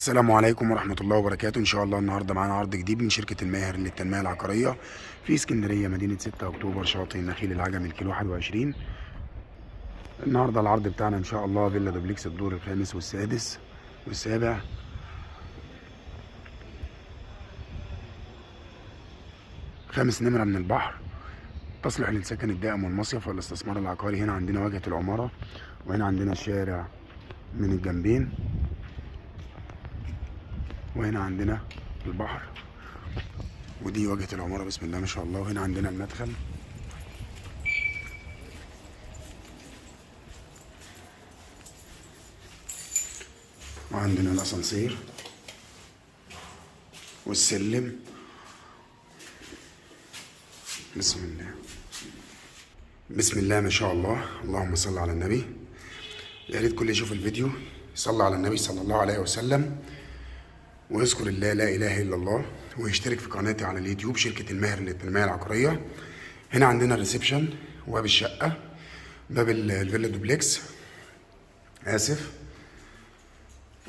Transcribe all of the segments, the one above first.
السلام عليكم ورحمة الله وبركاته. إن شاء الله النهاردة معانا عرض جديد من شركة الماهر للتنمية العقارية في اسكندرية، مدينة 6 أكتوبر، شاطئ النخيل العجمي، الكيلو 21. النهاردة العرض بتاعنا إن شاء الله فيلا دوبلكس الدور الخامس والسادس والسابع، 5 نمرة من البحر، تصلح للسكن الدائم والمصيف والاستثمار العقاري. هنا عندنا واجهة العمارة، وهنا عندنا الشارع من الجنبين، وهنا عندنا البحر، ودي واجهة العمارة بسم الله ما شاء الله. وهنا عندنا المدخل، وعندنا الأسانسير والسلم. بسم الله بسم الله ما شاء الله، اللهم صل على النبي. يا ريت كل يشوف الفيديو يصلي على النبي صلى الله عليه وسلم ويذكر الله لا اله الا الله، ويشترك في قناتي على اليوتيوب شركة الماهر للتنمية العقارية. هنا عندنا الريسبشن وباب الشقة، باب الفيلا دوبلكس اسف،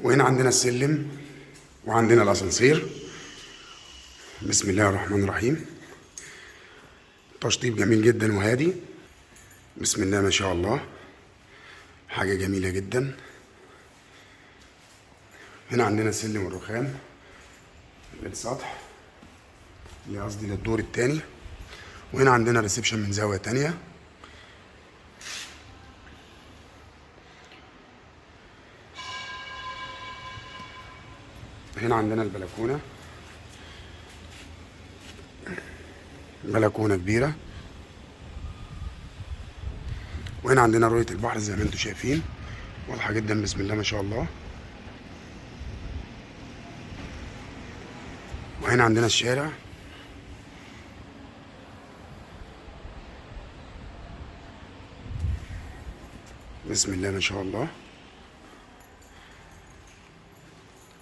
وهنا عندنا السلم وعندنا الاسانسير. بسم الله الرحمن الرحيم. تشطيب جميل جدا وهادي، بسم الله ما شاء الله، حاجة جميلة جدا. هنا عندنا سلم الرخام للسطح، قصدي للدور التاني. وهنا عندنا ريسبشن من زاوية تانية. هنا عندنا البلكونة، بلكونة كبيرة. وهنا عندنا رؤية البحر زي ما انتم شايفين، واضحة جدا بسم الله ما شاء الله. وهنا عندنا الشارع، بسم الله ما شاء الله.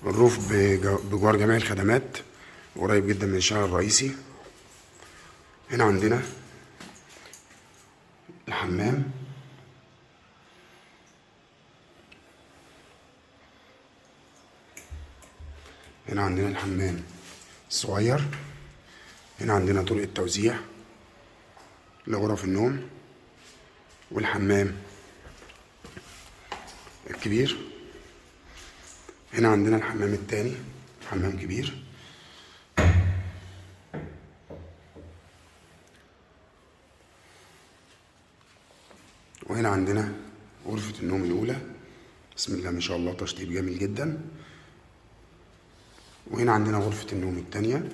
الروف بجوار جميع الخدمات، قريب جدا من الشارع الرئيسي. هنا عندنا الحمام، هنا عندنا الحمام الصغير. هنا عندنا طرق التوزيع لغرف النوم والحمام الكبير. هنا عندنا الحمام التاني، حمام كبير. وهنا عندنا غرفة النوم الأولى، بسم الله ما شاء الله، تشطيب جميل جدا. وهنا عندنا غرفة النوم التانية.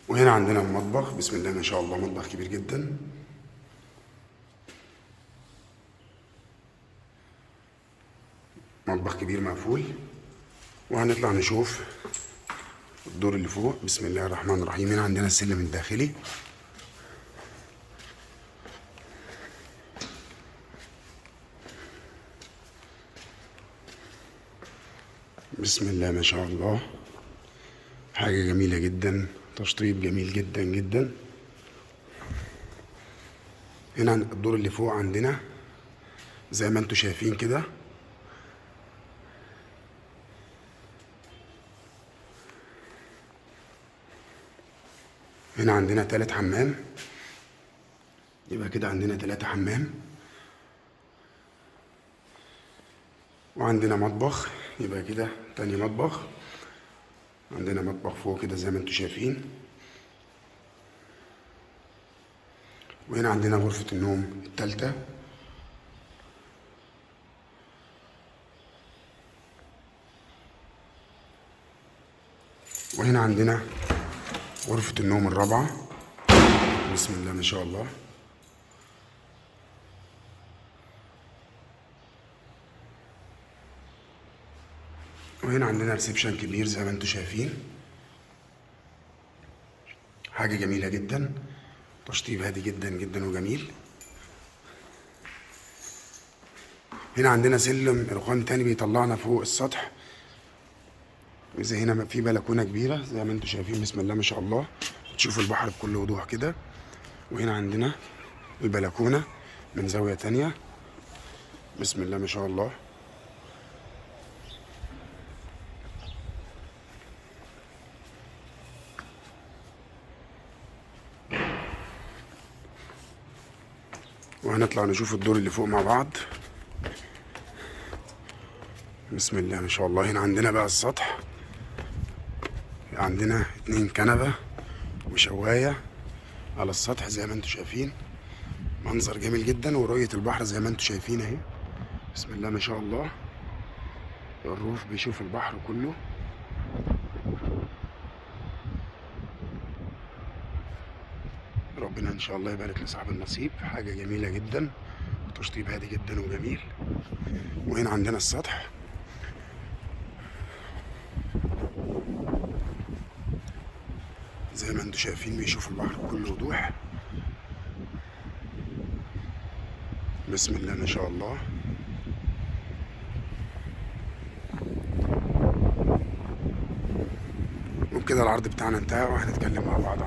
وهنا عندنا المطبخ، بسم الله ما شاء الله، مطبخ كبير جدا. مطبخ كبير مقفول. وهنطلع نشوف الدور اللي فوق، بسم الله الرحمن الرحيم. هنا عندنا السلم الداخلي، بسم الله ما شاء الله، حاجة جميلة جدا، تشطيب جميل جدا جدا. هنا الدور اللي فوق عندنا زي ما انتم شايفين كده، هنا عندنا 3 حمام، يبقى كده عندنا 3 حمام. وعندنا مطبخ، يبقى كده تاني مطبخ. عندنا مطبخ فوق كده زي ما انتم شايفين. وهنا عندنا غرفة النوم التالتة. وهنا عندنا غرفة النوم الرابعة، بسم الله ما شاء الله. وهنا عندنا ريسبشن كبير زي ما انتم شايفين، حاجة جميلة جدا، تشطيب هادي جدا جدا وجميل. هنا عندنا سلم رخام تاني بيطلعنا فوق السطح، زي هنا في بلكونه كبيره زي ما انتم شايفين، بسم الله ما شاء الله، تشوفوا البحر بكل وضوح كده. وهنا عندنا البلكونه من زاويه تانية، بسم الله ما شاء الله. وهنطلع نشوف الدور اللي فوق مع بعض، بسم الله ما شاء الله. هنا عندنا بقى السطح، عندنا 2 كنبة وشواية على السطح زي ما انتم شايفين. منظر جميل جدا، ورؤية البحر زي ما انتم شايفين اهي، بسم الله ما شاء الله. الروف بيشوف البحر كله. ربنا ان شاء الله يبارك لصاحب النصيب. حاجة جميلة جدا، تشطيب هادي جدا وجميل. وهنا عندنا السطح، زي ما انتم شايفين بيشوف البحر بكل وضوح، بسم الله ما شاء الله. وبكده العرض بتاعنا انتهى، وهنتكلم مع بعض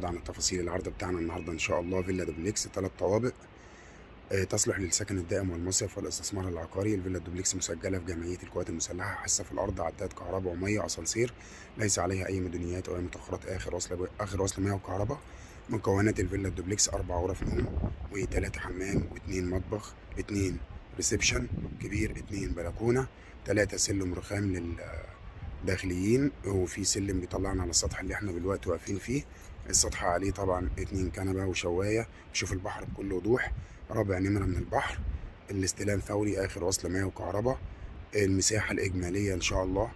عن التفاصيل. العرض بتاعنا النهارده ان شاء الله فيلا دوبلكس 3 طوابق، تصلح للسكن الدائم والمصيف والاستثمار العقاري. الفيلا الدوبلكس مسجله في جمعيه القوات المسلحه، حصه في الارض، عداد كهرباء وميه، اسانسير، ليس عليها اي مدنيات او اي متاخرات. اخر وصل ميه وكهرباء. مكونات الفيلا الدوبلكس 4 غرف نوم، و3 حمام، و2 مطبخ، 2 ريسبشن كبير، 2 بلكونه، 3 سلم رخام للداخليين، وفي سلم بيطلعنا على السطح اللي احنا دلوقتي واقفين فيه. السطح عليه طبعا 2 كنبه وشوايه، بشوف البحر بكل وضوح. رابع نمرة من البحر، الاستلام فوري، آخر وصل مياه وكهرباء. المساحة الإجمالية إن شاء الله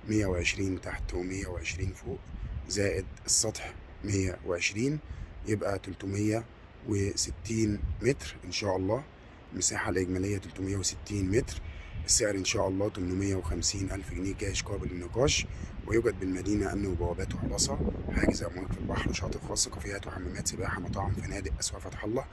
120 تحت و120 فوق، زائد السطح 120، يبقى 360 متر إن شاء الله. المساحة الإجمالية 360 متر. السعر إن شاء الله 850 ألف جنيه كاش قابل للنقاش. ويوجد بالمدينة أمن وبوابات وحراسة، حاجز أمواج في البحر، شاطئ خاص، كافيهات وحمامات سباحة، مطاعم، فنادق، أسواق فتح الله.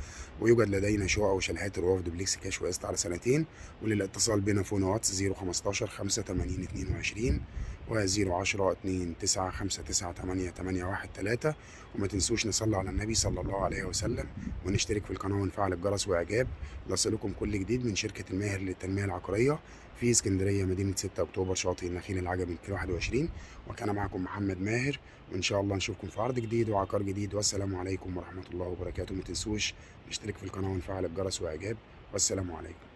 ويوجد لدينا شقق وشاليهات رواف دوبلكس كاش وقسط على 2 سنين. وللاتصال بنا فون واتس 015 85 22 و 010 29 59 88 13. وما تنسوش نصلي على النبي صلى الله عليه وسلم، ونشترك في القناة ونفعل الجرس وإعجاب ليصلكم كل جديد من شركة الماهر للتنمية العقارية في اسكندرية، مدينة 6 أكتوبر، شاطئ النخيل العجمي كيلو 21. وكان معكم محمد ماهر، وإن شاء الله نشوفكم في عرض جديد وعقار جديد. والسلام عليكم ورحمة الله وبركاته. ما تنسوش نشترك في القناة ونفعل الجرس وإعجاب. والسلام عليكم.